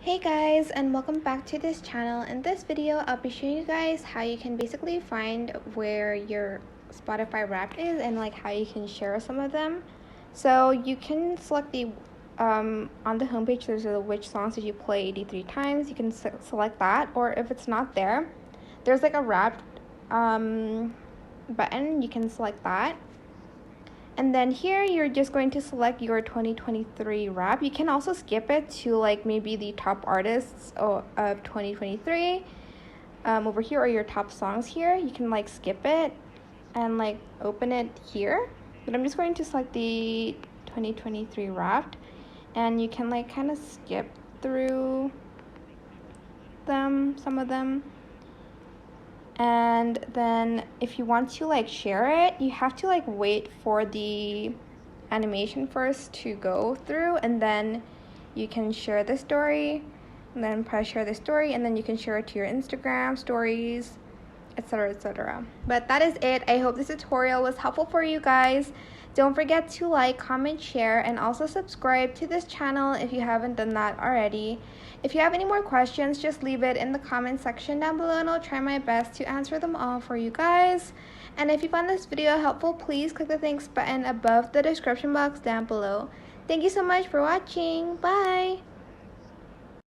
Hey guys, and welcome back to this channel. In this video I'll be showing you guys how you can basically find where your Spotify Wrapped is and like how you can share some of them. So you can select the on the homepage there's a which songs did you play 83 times. You can select that, or if it's not there, there's like a Wrapped button. You can select that. And then here you're just going to select your 2023 Wrap. You can also skip it to like maybe the top artists of 2023. Over here are your top songs here. You can like skip it and like open it here. But I'm just going to select the 2023 Wrapped, and you can like kind of skip through some of them. And then if you want to like share it, you have to like wait for the animation first to go through, and then you can share the story, and then press share the story, and then you can share it to your Instagram stories, etc, etc. But that is it. I hope this tutorial was helpful for you guys. Don't forget to like, comment, share, and also subscribe to this channel if you haven't done that already. If you have any more questions, just leave it in the comment section down below and I'll try my best to answer them all for you guys. And if you found this video helpful, please click the thanks button above the description box down below. Thank you so much for watching. Bye!